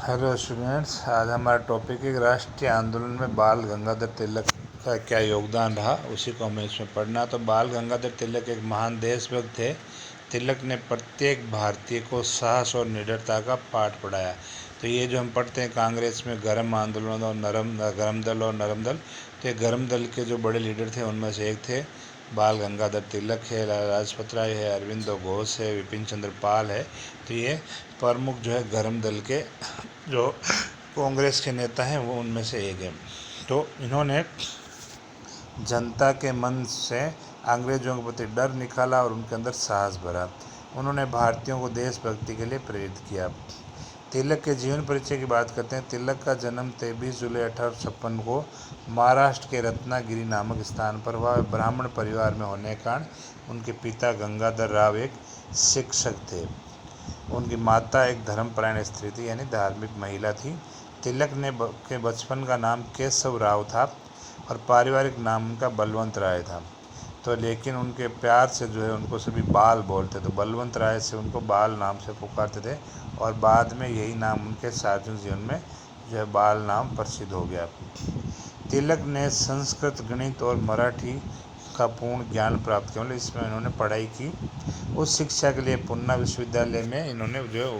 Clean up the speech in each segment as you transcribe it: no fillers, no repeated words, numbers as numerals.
Hello students, आज हमारा topic है राष्ट्रीय आंदोलन में बाल गंगाधर तिलक का क्या योगदान रहा, उसी को हमें इसमें पढ़ना। तो बाल गंगाधर तिलक एक महान देशभक्त थे। तिलक ने प्रत्येक भारतीय को साहस और निडरता का पाठ पढ़ाया। तो ये जो हम पढ़ते हैं कांग्रेस में गर्म आंदोलन और गर्म दल और नरम दल, तो ये गर्म दल के जो बड़े लीडर थे उनमें से एक थे बाल गंगाधर तिलक है, लाला लाजपत राय है, अरविंदो घोष है, विपिन चंद्र पाल है। तो ये प्रमुख जो है गर्म दल के जो कांग्रेस के नेता हैं वो उनमें से एक है। तो इन्होंने जनता के मन से अंग्रेजों के प्रति डर निकाला और उनके अंदर साहस भरा। उन्होंने भारतीयों को देशभक्ति के लिए प्रेरित किया। तिलक के जीवन परिचय की बात करते हैं। तिलक का जन्म 23 जुलाई 1856 को महाराष्ट्र के रत्नागिरी नामक स्थान पर हुआ। ब्राह्मण परिवार में होने के कारण उनके पिता गंगाधर राव एक शिक्षक थे। उनकी माता एक धर्मपरायण स्त्री थी, यानी धार्मिक महिला थी। तिलक के बचपन का नाम केशव राव था और पारिवारिक नाम उनका बलवंत राय था। तो लेकिन उनके प्यार से जो है उनको सभी बाल बोलते, तो बलवंत राय से उनको बाल नाम से पुकारते थे और बाद में यही नाम उनके सार्वजनिक जीवन में जो है बाल नाम प्रसिद्ध हो गया। तिलक ने संस्कृत, गणित और मराठी का पूर्ण ज्ञान प्राप्त किया, मतलब इसमें इन्होंने पढ़ाई की। उस शिक्षा के लिए पूना विश्वविद्यालय में इन्होंने जो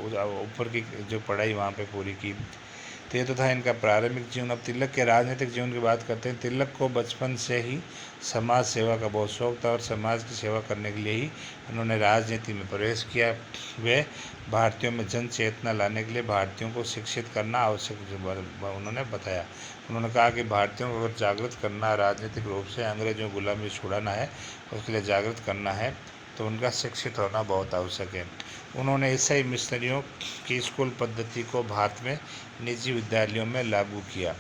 ऊपर की जो पढ़ाई वहाँ पे पूरी की। तो ये तो था इनका प्रारंभिक जीवन। अब तिलक के राजनीतिक जीवन की बात करते हैं। तिलक को बचपन से ही समाज सेवा का बहुत शौक था और समाज की सेवा करने के लिए ही उन्होंने राजनीति में प्रवेश किया। वे भारतीयों में जन चेतना लाने के लिए भारतीयों को शिक्षित करना आवश्यक उन्होंने बताया। उन्होंने कहा कि भारतीयों को अगर जागृत करना, राजनीतिक रूप से अंग्रेजों की गुलामी छुड़ाना है, उसके लिए जागृत करना है, तो उनका शिक्षित होना बहुत आवश्यक है। उन्होंने ईसाई मिशनरियों की स्कूल पद्धति को भारत में निजी विद्यालयों में लागू किया।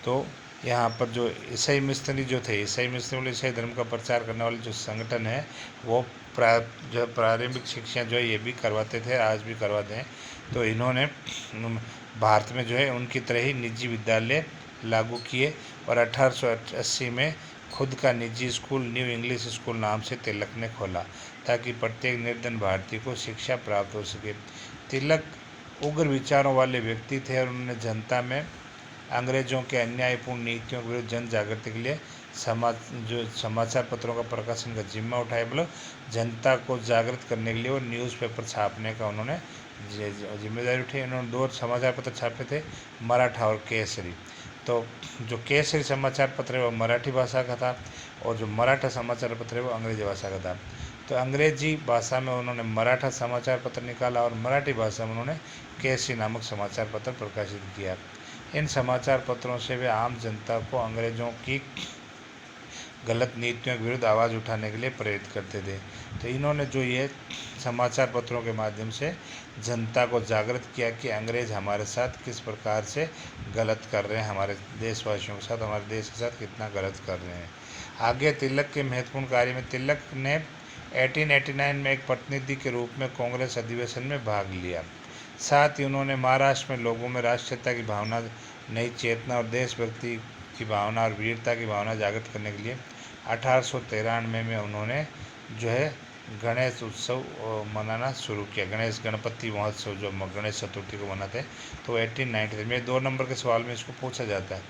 तो यहाँ पर जो ईसाई मिशनरी जो थे, ईसाई मिशनरी ईसाई धर्म का प्रचार करने वाले जो संगठन है वो जो प्रारंभिक शिक्षा जो है ये भी करवाते थे, आज भी करवाते हैं। तो इन्होंने भारत में जो है उनकी तरह ही निजी विद्यालय लागू किए और 1880 में खुद का निजी स्कूल न्यू इंग्लिश स्कूल नाम से तिलक ने खोला, ताकि प्रत्येक निर्धन भारतीय को शिक्षा प्राप्त हो सके। तिलक उग्र विचारों वाले व्यक्ति थे और उन्होंने जनता में अंग्रेजों के अन्यायपूर्ण नीतियों के विरुद्ध जन जागृति के लिए समाचार पत्रों का प्रकाशन का जिम्मा उठाया। मतलब जनता को जागृत करने के लिए वो न्यूज़पेपर छापने का उन्होंने जिम्मेदारी उठाई। उन्होंने 2 समाचार पत्र छापे थे, मराठा और केसरी। तो जो केसरी समाचार पत्र है वो मराठी भाषा का था और जो मराठा समाचार पत्र है वो अंग्रेजी भाषा का था। तो अंग्रेजी भाषा में उन्होंने मराठा समाचार पत्र निकाला और मराठी भाषा में उन्होंने केसरी नामक समाचार पत्र प्रकाशित किया। इन समाचार पत्रों से वे आम जनता को अंग्रेजों की गलत नीतियों के विरुद्ध आवाज़ उठाने के लिए प्रेरित करते थे। तो इन्होंने जो ये समाचार पत्रों के माध्यम से जनता को जागृत किया कि अंग्रेज हमारे साथ किस प्रकार से गलत कर रहे हैं, हमारे देशवासियों के साथ, हमारे देश के साथ कितना गलत कर रहे हैं। आगे तिलक के महत्वपूर्ण कार्य में तिलक ने 1889 में एक प्रतिनिधि के रूप में कांग्रेस अधिवेशन में भाग लिया। साथ ही उन्होंने महाराष्ट्र में लोगों में राष्ट्रीयता की भावना, नई चेतना और देशभक्ति की भावना और वीरता की भावना जागृत करने के लिए 1893 में उन्होंने जो है गणेश उत्सव मनाना शुरू किया। गणपति महोत्सव जो गणेश चतुर्थी को मनाते हैं, तो 1893 में 2 नंबर के सवाल में इसको पूछा जाता है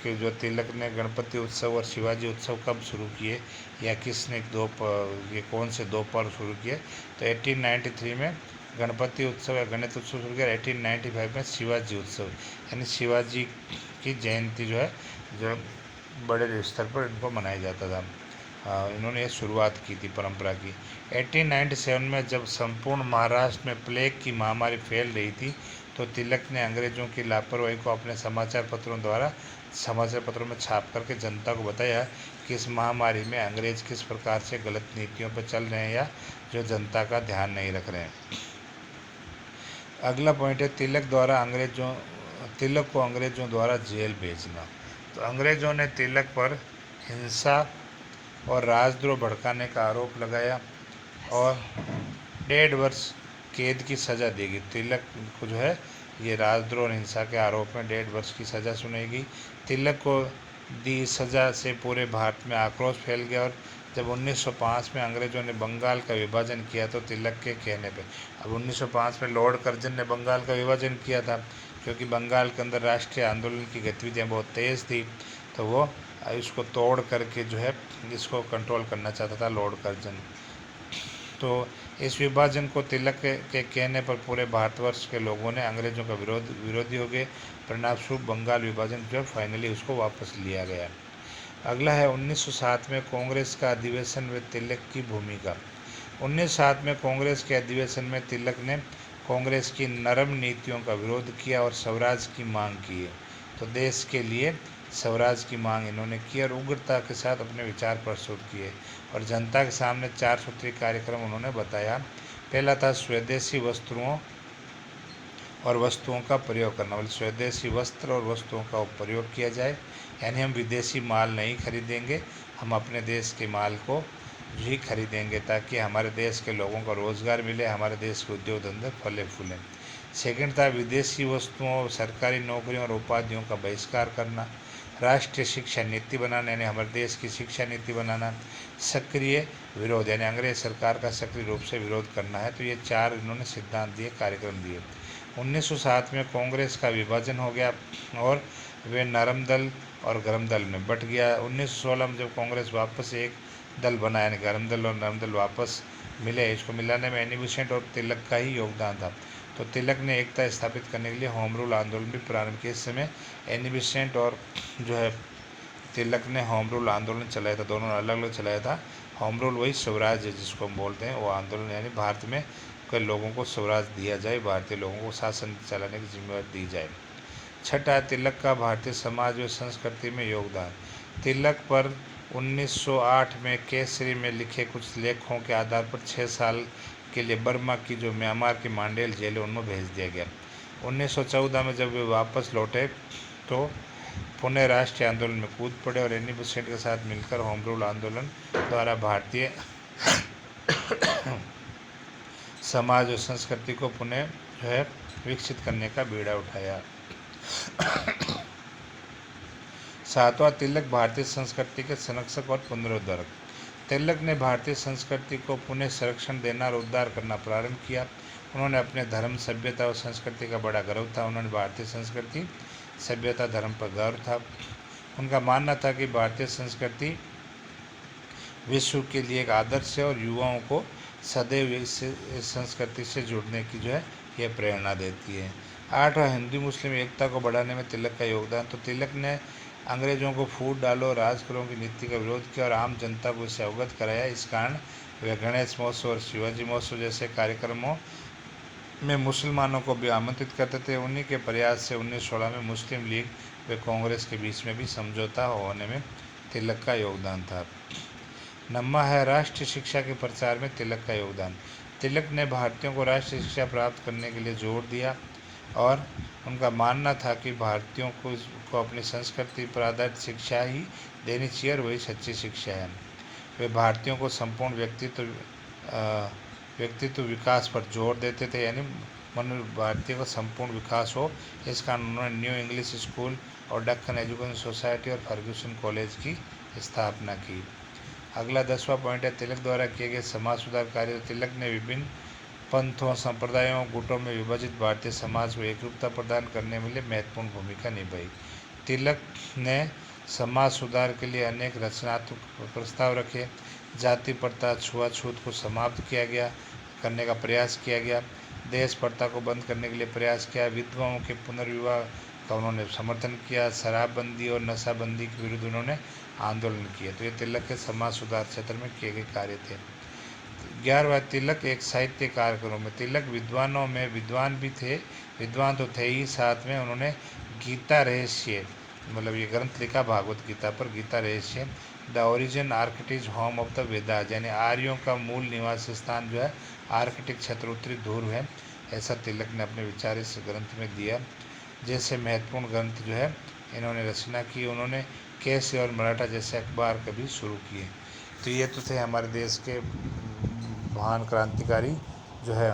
कि जो तिलक ने गणपति उत्सव और शिवाजी उत्सव कब शुरू किए या किसने ये कौन से 2 पर्व शुरू किए। तो 1893 में गणपति उत्सव या गणेश उत्सव शुरू किया। 1895 में शिवाजी उत्सव यानी शिवाजी की जयंती जो है जो बड़े स्तर पर इनको मनाया जाता था। इन्होंने ये शुरुआत की थी परंपरा की। 1897 में जब संपूर्ण महाराष्ट्र में प्लेग की महामारी फैल रही थी, तो तिलक ने अंग्रेजों की लापरवाही को अपने समाचार पत्रों में छाप करके जनता को बताया कि इस महामारी में अंग्रेज किस प्रकार से गलत नीतियों पर चल रहे हैं या जो जनता का ध्यान नहीं रख रहे हैं। अगला पॉइंट है तिलक को अंग्रेजों द्वारा जेल भेजना। तो अंग्रेजों ने तिलक पर हिंसा और राजद्रोह भड़काने का आरोप लगाया और 1.5 वर्ष कैद की सज़ा दी गई। तिलक को जो है ये राजद्रोह और हिंसा के आरोप में 1.5 वर्ष की सज़ा सुनाई गई। तिलक को दी सज़ा से पूरे भारत में आक्रोश फैल गया और जब 1905 में अंग्रेजों ने बंगाल का विभाजन किया तो तिलक के कहने पे, अब 1905 में लॉर्ड कर्जन ने बंगाल का विभाजन किया था क्योंकि बंगाल के अंदर राष्ट्रीय आंदोलन की गतिविधियाँ बहुत तेज़ थी, तो वो इसको तोड़ करके जो है इसको कंट्रोल करना चाहता था लॉर्ड कर्जन। तो इस विभाजन को तिलक के कहने पर पूरे भारतवर्ष के लोगों ने अंग्रेज़ों का विरोधी हो गए। परिणामस्वरूप बंगाल विभाजन जो है फाइनली उसको वापस लिया गया। अगला है 1907 में कांग्रेस का अधिवेशन में तिलक की भूमिका। 1907 में कांग्रेस के अधिवेशन में तिलक ने कांग्रेस की नरम नीतियों का विरोध किया और स्वराज की मांग की। तो देश के लिए स्वराज की मांग इन्होंने की और उग्रता के साथ अपने विचार प्रस्तुत किए और जनता के सामने 4 सूत्रीय कार्यक्रम उन्होंने बताया। पहला था स्वदेशी वस्त्रों और वस्तुओं का प्रयोग करना, मतलब स्वदेशी वस्त्र और वस्तुओं का प्रयोग किया जाए, यानी हम विदेशी माल नहीं खरीदेंगे, हम अपने देश के माल को ही खरीदेंगे ताकि हमारे देश के लोगों को रोज़गार मिले, हमारे देश के उद्योग धंधे फले फूलें। सेकंड था विदेशी वस्तुओं, सरकारी नौकरियों और उपाधियों का बहिष्कार करना। राष्ट्रीय शिक्षा नीति बनाना, यानी हमारे देश की शिक्षा नीति बनाना। सक्रिय विरोध, यानी अंग्रेज सरकार का सक्रिय रूप से विरोध करना है। तो ये 4 इन्होंने सिद्धांत दिए, कार्यक्रम दिए। 1907 में कांग्रेस का विभाजन हो गया और वे नरम दल और गरम दल में बट गया। 1916 में जब कांग्रेस वापस एक दल बना, यानी गरम दल और नरम दल वापस मिले, इसको मिलाने में एनी बेसेंट और तिलक का ही योगदान था। तो तिलक ने एकता स्थापित करने के लिए होम रूल आंदोलन भी प्रारंभ किया। इस समय एनी बेसेंट और जो है तिलक ने होम रूल आंदोलन चलाया था, दोनों ने अलग अलग चलाया था। होम रूल वही स्वराज है जिसको हम बोलते हैं, वो आंदोलन यानी भारत में के लोगों को स्वराज दिया जाए, भारतीय लोगों को शासन चलाने की जिम्मेदारी दी जाए। छठा, तिलक का भारतीय समाज व संस्कृति में योगदान। तिलक पर 1908 में केसरी में लिखे कुछ लेखों के आधार पर 6 साल के लिए बर्मा की जो म्यांमार की मांडेल जेल है उनमें भेज दिया गया। 1914 में जब वे वापस लौटे तो पुनः राष्ट्रीय आंदोलन में कूद पड़े और एनी बेसेंट के साथ मिलकर होम रूल आंदोलन द्वारा भारतीय समाज और संस्कृति को पुनः जो है विकसित करने का बीड़ा उठाया। सातवां, तिलक भारतीय संस्कृति के संरक्षक और पुनरुद्धारक। तिलक ने भारतीय संस्कृति को पुनः संरक्षण देना और उद्धार करना प्रारंभ किया। उन्होंने अपने धर्म, सभ्यता और संस्कृति का बड़ा गर्व था। उन्होंने भारतीय संस्कृति, सभ्यता, धर्म पर गर्व था। उनका मानना था कि भारतीय संस्कृति विश्व के लिए एक आदर्श है और युवाओं को सदैव इस संस्कृति से जुड़ने की जो है यह प्रेरणा देती है। 8वां, हिंदू मुस्लिम एकता को बढ़ाने में तिलक का योगदान। तो तिलक ने अंग्रेज़ों को फूट डालो, राज करो की नीति का विरोध किया और आम जनता को इससे अवगत कराया। इस कारण वे गणेश महोत्सव और शिवाजी महोत्सव जैसे कार्यक्रमों में मुसलमानों को भी आमंत्रित करते थे। उन्हीं के प्रयास से 1916 में मुस्लिम लीग व कांग्रेस के बीच में भी समझौता होने में तिलक का योगदान था। 9वां है राष्ट्रीय शिक्षा के प्रचार में तिलक का योगदान। तिलक ने भारतीयों को राष्ट्रीय शिक्षा प्राप्त करने के लिए जोर दिया और उनका मानना था कि भारतीयों को अपनी संस्कृति पर आधारित शिक्षा ही देनी चाहिए और वही सच्ची शिक्षा है। वे भारतीयों को संपूर्ण व्यक्तित्व विकास पर जोर देते थे, यानी भारतीय का संपूर्ण विकास हो। इस कारण उन्होंने न्यू इंग्लिश स्कूल और दक्कन एजुकेशन सोसाइटी और फर्ग्यूसन कॉलेज की स्थापना की। अगला 10वां पॉइंट है तिलक द्वारा किए गए समाज सुधार कार्य। तिलक ने विभिन्न पंथों, संप्रदायों, गुटों में विभाजित भारतीय समाज को एकरूपता प्रदान करने में महत्वपूर्ण भूमिका निभाई। तिलक ने समाज सुधार के लिए अनेक रचनात्मक प्रस्ताव रखे। जाति प्रथा, छुआछूत को समाप्त करने का प्रयास किया गया। देश प्रथा को बंद करने के लिए प्रयास किया। विधवाओं के पुनर्विवाह का उन्होंने समर्थन किया। शराबबंदी और नशाबंदी के विरुद्ध उन्होंने आंदोलन किए। तो ये तिलक के समाज सुधार क्षेत्र में किए गए कार्य थे। 11वां, तिलक एक साहित्यकार के रूप में। तिलक विद्वानों में विद्वान भी थे, विद्वान तो थे ही, साथ में उन्होंने गीता रहस्य, मतलब ये ग्रंथ लिखा भागवत गीता पर, गीता रहस्य, the origin Arctic home of the Vedas, यानी आर्यों का मूल निवास स्थान जो है आर्कटिक क्षेत्र, उत्तरी ध्रुव है, ऐसा तिलक ने अपने विचार इस ग्रंथ में दिया। जैसे महत्वपूर्ण ग्रंथ जो है इन्होंने रचना की। उन्होंने केसरी और मराठा जैसे अखबार कभी शुरू किए। तो ये तो थे हमारे देश के महान क्रांतिकारी जो है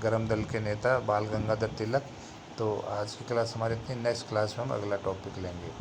गरम दल के नेता बाल गंगाधर तिलक। तो आज की क्लास हमारी इतनी, नेक्स्ट क्लास में हम अगला टॉपिक लेंगे।